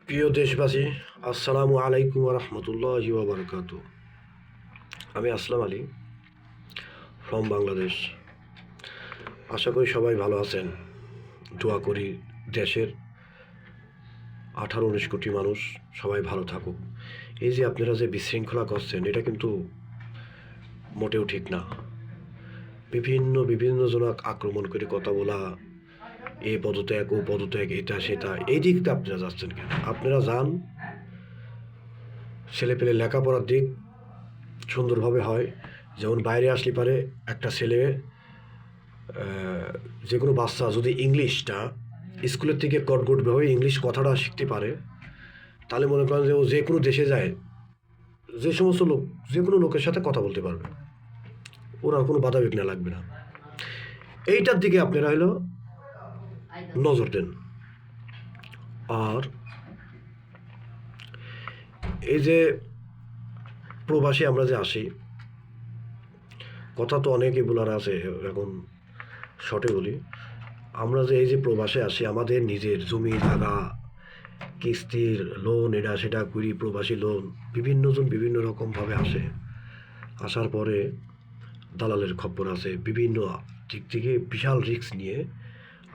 প্রিয় দেশবাসী, আসসালামু আলাইকুম রহমতুল্লাহি ওয়া বারাকাতু। আমি আসলাম আলী ফ্রম বাংলাদেশ। আশা করি সবাই ভালো আছেন। দোয়া করি দেশের 18-19 কোটি মানুষ সবাই ভালো থাকুক। এই যে আপনারা যে বিশৃঙ্খলা করছেন, এটা কিন্তু মোটেও ঠিক না। বিভিন্ন জনক আক্রমণ করে কথা বলা, এ পদত্যাগ ও পদত্যাগ, এটা সেটা, এই দিকটা আপনারা যাচ্ছেন কেন? আপনারা যান, ছেলে পেলে লেখাপড়ার দিক সুন্দরভাবে হয়। যেমন বাইরে আসলে পারে একটা ছেলে, যে কোনো বাচ্চা যদি ইংলিশটা স্কুলের থেকে কটগটভাবে ইংলিশ কথাটা শিখতে পারে, তাহলে মনে করেন যে ও যে কোনো দেশে যায়, যে সমস্ত লোক, যে কোনো লোকের সাথে কথা বলতে পারবে, ওর আর কোনো বাধা বিঘ্ন লাগবে না। এইটার দিকে আপনারা হলো নজর দেন। আর এই যে প্রবাসী আমরা যে আসি, কথা তো অনেকই বলার আছে, এখন শর্টে বলি। আমরা যে এই যে প্রবাসে আসি, আমাদের নিজের জমি জায়গা, কিস্তির লোন, এটা সেটা করি, প্রবাসী লোন, বিভিন্নজন বিভিন্ন রকমভাবে আসে। আসার পরে দালালের খপ্পর আছে, বিভিন্ন দিক থেকে বিশাল রিস্ক নিয়ে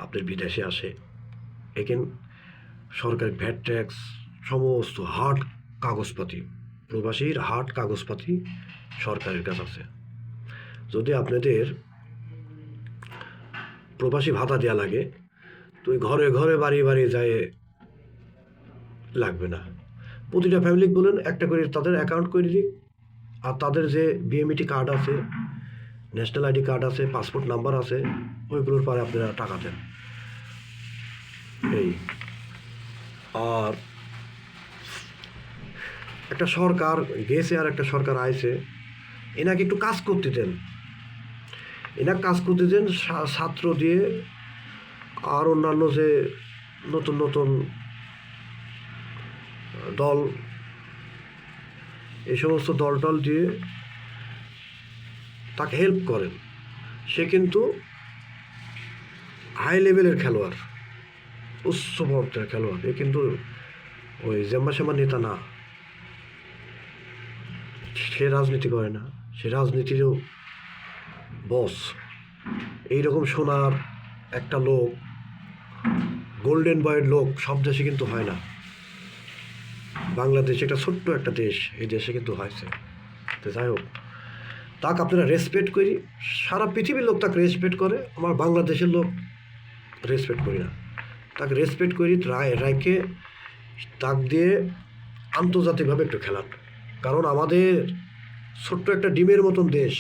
আপনার বিদেশে আসে। এখানে সরকার ভ্যাট ট্যাক্স, সমস্ত হার্ড কাগজপাতি, প্রবাসীর হার্ড কাগজপাতি সরকারের কাছে আছে। যদি আপনাদের প্রবাসী ভাতা দেওয়া লাগে, তো ওই ঘরে ঘরে বাড়ি বাড়ি যায় লাগবে না। প্রতিটা ফ্যামিলি বলেন একটা করে তাদের অ্যাকাউন্ট করে দিক, আর তাদের যে বিএমইটি কার্ড আছে, ন্যাশনাল আইডি কার্ড আছে, পাসপোর্ট নাম্বার আছে, ওইগুলোর পরে আপনারা টাকা দেন। এই আর একটা সরকার গেছে আর একটা সরকার আইছে, এনাকে একটু কাজ করতে দেন। এনাকে কাজ করতে দেন ছাত্র দিয়ে, আর অন্যান্য যে নতুন নতুন দল, এই সমস্ত দল টল দিয়ে তাকে হেল্প করেন। সে কিন্তু হাই লেভেলের খেলোয়াড়, উচ্চ পর্যায়ের খেলোয়াড়। এ কিন্তু ওই জেম্বা নেতা না। সে রাজনীতি করে না, সে রাজনীতিরও বস। এইরকম সোনার একটা লোক, গোল্ডেন বয়ের লোক সব দেশে কিন্তু হয় না। বাংলাদেশ একটা ছোট্ট একটা দেশ, এই দেশে কিন্তু হয়েছে। তো যাই হোক, তাকে আপনারা রেসপেক্ট করি, সারা পৃথিবীর লোক তাকে রেসপেক্ট করে, আমার বাংলাদেশের লোক রেসপেক্ট করি না। তাকে রেসপেক্ট করি, রায়কে তাক দিয়ে আন্তর্জাতিকভাবে একটু খেলান। কারণ আমাদের ছোট্ট একটা ডিমের মতন দেশ,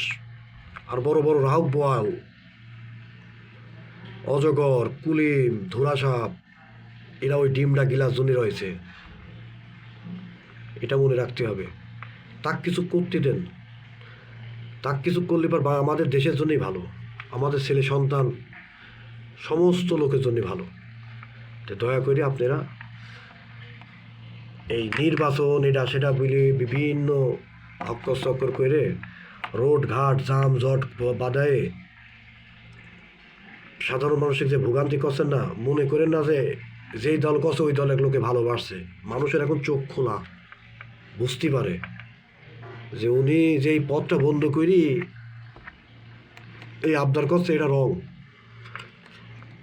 আর বড় বড় রাহুক বোয়াল, অজগর, কুলিম, ধুরাসাপ, এরা ওই ডিমটা গিলার জন্য রয়েছে। এটা মনে রাখতে হবে। তাক কিছু করতে দেন, তাক কিছু করলে পর আমাদের দেশের জন্যই ভালো, আমাদের ছেলে সন্তান সমস্ত লোকের জন্য ভালো। তো দয়া করে আপনারা এই নির্বাচন এটা সেটা বলে বিভিন্ন হক্কর চক্কর করে রোড ঘাট জাম জট বাধায় সাধারণ মানুষের যে ভোগান্তি করছেন না, মনে করেন না যে যেই দল করছে ওই দল এক লোকে ভালোবাসছে। মানুষের এখন চোখ খোলা, বুঝতে পারে যে উনি যেই পথটা বন্ধ করি এই আবদার করছে, এটা রং।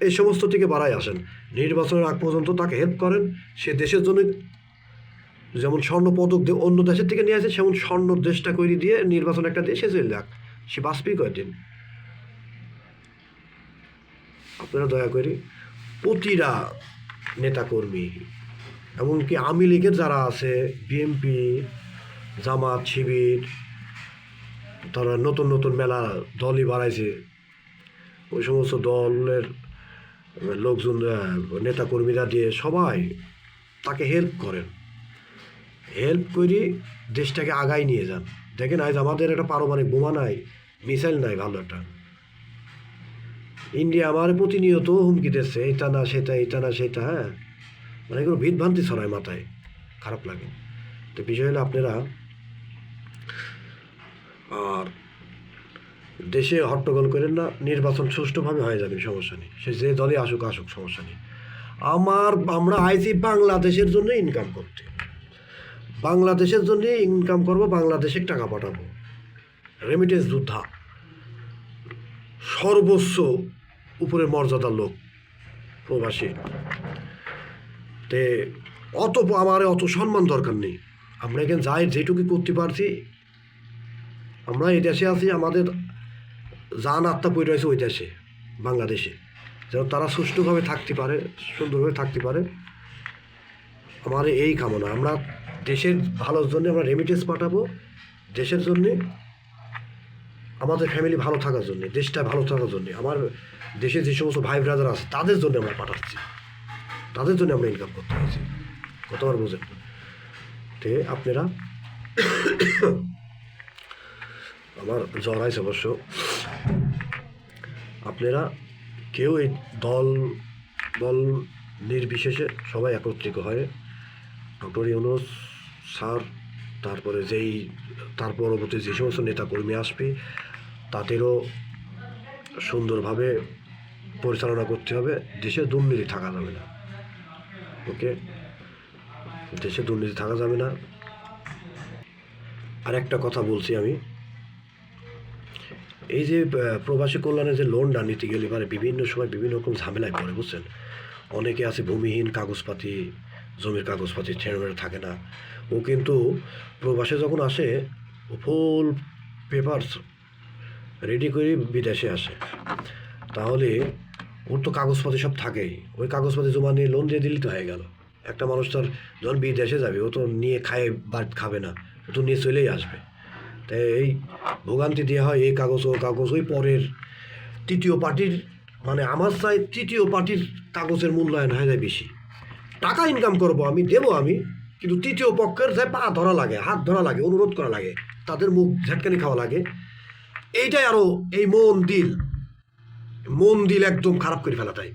এই সমস্ত থেকে বাড়াই আসেন, নির্বাচনের আগ পর্যন্ত তাকে হেল্প করেন। সে দেশের জন্য যেমন স্বর্ণ পদক অন্য দেশের থেকে নিয়ে আসে, সেমন স্বর্ণ দেশটা করে দিয়ে নির্বাচন একটা দেশে চলে যাক, সে বাঁচবেই কয়েকদিন। আপনারা দয়া করে প্রতিটা নেতাকর্মী, এমনকি আওয়ামী লীগের যারা আছে, বিএনপি, জামাত, শিবির, তারা নতুন নতুন মেলা দলই বাড়াইছে, ওই সমস্ত দলের লোকজন, নেতাকর্মীরা দিয়ে সবাই তাকে হেল্প করেন। হেল্প করি দেশটাকে আগায় নিয়ে যান। দেখেন আজ আমাদের একটা পারমাণবিক বোমা নাই, মিসাইল নাই ভালো একটা। ইন্ডিয়া আমার প্রতিনিয়ত হুমকি দিচ্ছে, এটা না সেটা, এটা না সেটা। হ্যাঁ, মানে এগুলো ভিতভ্রান্তি ছড়ায় মাথায়, খারাপ লাগে। তো বিষয় হলো আপনারা আর দেশে হট্টগোল করেন না, নির্বাচন সুষ্ঠুভাবে হয়ে যাবে, সমস্যা নেই। সে যে দলে আসুক আসুক, সমস্যা নেই। আমরা আইছি বাংলাদেশের জন্য ইনকাম করতে, বাংলাদেশের জন্য ইনকাম করব, বাংলাদেশে টাকা পাঠাবো। রেমিটেন্স যোদ্ধা, সর্বোচ্চ উপরে মর্যাদার লোক প্রবাসী। তে আমার অত সম্মান দরকার নেই। আমরা এখানে যাই যেটুকু করতে পারছি, আমরা এই দেশে আছি, আমাদের জান আত্মা পড়ে রয়েছে ওই দেশে, বাংলাদেশে, যেন তারা সুষ্ঠুভাবে থাকতে পারে, সুন্দরভাবে থাকতে পারে। আমার এই কামনা। আমরা দেশের ভালোর জন্য আমরা রেমিটেন্স পাঠাবো, দেশের জন্যে, আমাদের ফ্যামিলি ভালো থাকার জন্যে, দেশটা ভালো থাকার জন্যে, আমার দেশে যে সমস্ত ভাই ব্রাদার আছে তাদের জন্য আমরা পাঠাচ্ছি, তাদের জন্য আমরা ইনকাম করতে হয়েছি। কতবার বোঝেন? তে আপনারা আমার জ্বর আছে অবশ্য, আপনারা কেউ এই দল নির্বিশেষে সবাই একত্রিত হয়ে ডক্টর ইউনূস স্যার, তারপরে তার পরবর্তী যে সমস্ত নেতাকর্মী আসবে তাদেরও সুন্দরভাবে পরিচালনা করতে হবে। দেশে দুর্নীতি থাকা যাবে না, ওকে? দেশে দুর্নীতি থাকা যাবে না। আর একটা কথা বলছি আমি, এই যে প্রবাসী কল্যাণে যে লোনটা নিতে গেলে মানে বিভিন্ন সময় বিভিন্ন রকম ঝামেলায় পড়ে, বুঝছেন? অনেকে আছে ভূমিহীন, কাগজপাতি, জমির কাগজপাতি ছেড়ে থাকে না। ও কিন্তু প্রবাসে যখন আসে ও ফুল পেপারস রেডি করে বিদেশে আসে, তাহলে ওর তো কাগজপাতি সব থাকেই, ওই কাগজপাতি জমা নিয়ে লোন দিয়ে দিলেই তো হয়ে গেল। একটা মানুষ তার যখন বিদেশে যাবে ও তো নিয়ে খাবে না, ও তো নিয়ে চলেই আসবে। তাই এই ভোগান্তি দেওয়া হয়, এই কাগজ ও কাগজ, ওই পরের তৃতীয় পার্টির, মানে আমার চাই তৃতীয় পার্টির কাগজের মূল্যায়ন হয়ে যায় বেশি। টাকা ইনকাম করবো আমি, দেবো আমি, কিন্তু তৃতীয় পক্ষের যে পা ধরা লাগে, হাত ধরা লাগে, অনুরোধ করা লাগে, তাদের মুখ ঝাটকানি খাওয়া লাগে। এইটাই আরও এই মন দিল একদম খারাপ করে ফেলাটাই।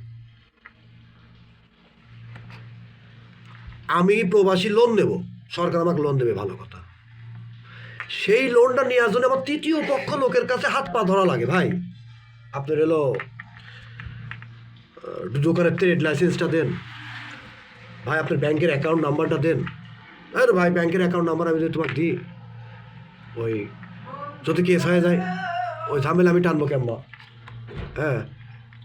আমি প্রবাসী লোন নেব, সরকার আমাকে লোন দেবে, ভালো কথা। সেই লোনটা নেওয়ার জন্য আমার তৃতীয় পক্ষ লোকের কাছে হাত পা ধরা লাগে। ভাই আপনার এলো দোকানের ট্রেড লাইসেন্সটা দেন, ভাই আপনার ব্যাংকের অ্যাকাউন্ট নাম্বারটা দেন। আরে ভাই ব্যাংকের অ্যাকাউন্ট নাম্বার আমি যদি তোমাকে দিই, ওই যদি কেস হয়ে যায় ওই ঝামেলা আমি টানবো কেমন? হ্যাঁ,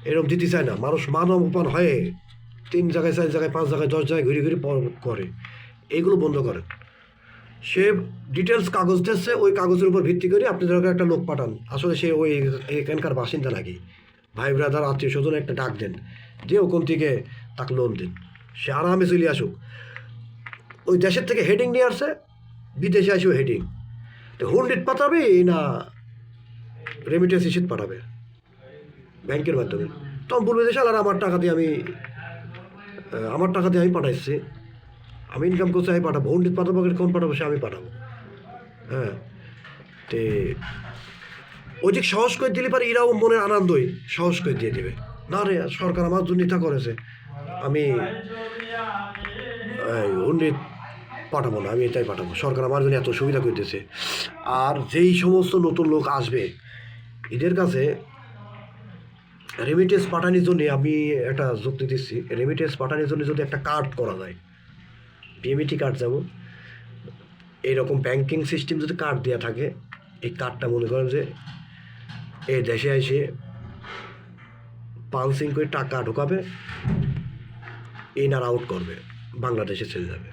এরকম দিতে চায় না মানুষ। মানব অপমান হয়ে 3 জায়গায় 4 জায়গায় 5 জায়গায় 10 জায়গায় ঘুরে করে। এইগুলো বন্ধ করেন। সে ডিটেলস কাগজ দিচ্ছে, ওই কাগজের উপর ভিত্তি করে আপনি দরকার একটা লোক পাঠান, আসলে সে ওই এখানকার বাসিন্দা নাকি, ভাই ব্রাদার আত্মীয় স্বজন একটা ডাক দেন, দিয়ে ওখান থেকে তাকে লোন দিন, সে আরামে চলে আসুক। ওই দেশের থেকে হেডিং নিয়ে আসছে, বিদেশে আসেও হেডিং, তো হুন্ডিট পাঠাবে না রেমিটেন্স ইস্যুট পাঠাবে ব্যাংকের মাধ্যমে, তখন বলবে যে শালার আমার টাকা দিয়ে আমি পাঠাইছি, আমি ইনকাম করছি, আমি পাঠাবো। হুন্ডিট পাঠাবো, কোন পাঠাবো, সে আমি পাঠাবো। হ্যাঁ, তে ওইদিক সহজ করে দিলে পারে এরাও মনের আনন্দই সহজ করে দিয়ে দেবে। না রে, সরকার আমার দুর্নীতি করেছে, আমি হুন্ডিট পাঠাবো না, আমি এটাই পাঠাবো, সরকার আমার জন্য এত সুবিধা করতেছে। আর যেই সমস্ত নতুন লোক আসবে এদের কাছে রেমিটেন্স পাঠানোর জন্য আমি একটা যুক্তি দিচ্ছি, রেমিটেন্স পাঠানোর জন্য যদি একটা কার্ড করা যায়, পিএমইটি কার্ড, যেমন এইরকম ব্যাংকিং সিস্টেম যদি কার্ড দেওয়া থাকে, এই কার্ডটা মনে করেন যে এই দেশে এসে পাঞ্চিং করে টাকা ঢোকাবে, ইন আর আউট করবে, বাংলাদেশে চলে যাবে।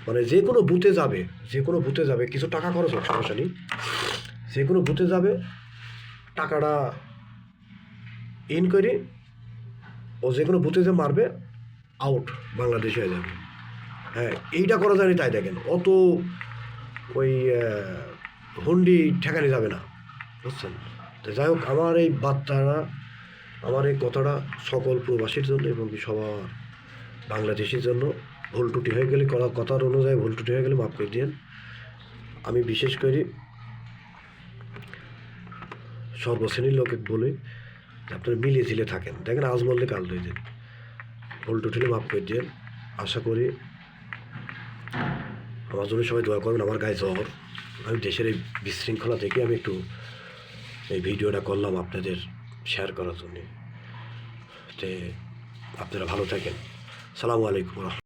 মানে যে কোনো বুথে যাবে, কিছু টাকা খরচ হোক, সমস্যা নেই, যে কোনো বুথে যাবে, টাকাটা ইন করে ও যে কোনো বুথে যে মারবে, আউট, বাংলাদেশে হয়ে যাবে। হ্যাঁ, এইটা করা যায়নি, তাই দেখেন অত ওই হুন্ডি ঠেকানি যাবে না, বুঝছেন? তো যাই হোক, আমার এই বার্তাটা, আমার এই কথাটা সকল প্রবাসীর জন্য এবং সবার বাংলাদেশের জন্য। ভুল ত্রুটি হয়ে গেলে, কথার অনুযায়ী ভুল ত্রুটি হয়ে গেলে মাফ করে দিন। আমি বিশেষ করে সর্বশ্রেণীর লোকে বলি, আপনারা মিলিয়ে ঝিলে থাকেন, দেখেন আজ বললে কাল 2 দিন, ভুল ত্রুটি মাফ করে দিন। আশা করি আমার জন্য সবাই দোয়া করবেন। আমার গায়ে জ্বর, আমি দেশের এই বিশৃঙ্খলা থেকে আমি একটু এই ভিডিওটা করলাম আপনাদের শেয়ার করার জন্যে। তে আপনারা ভালো থাকেন। সালামু আলাইকুম।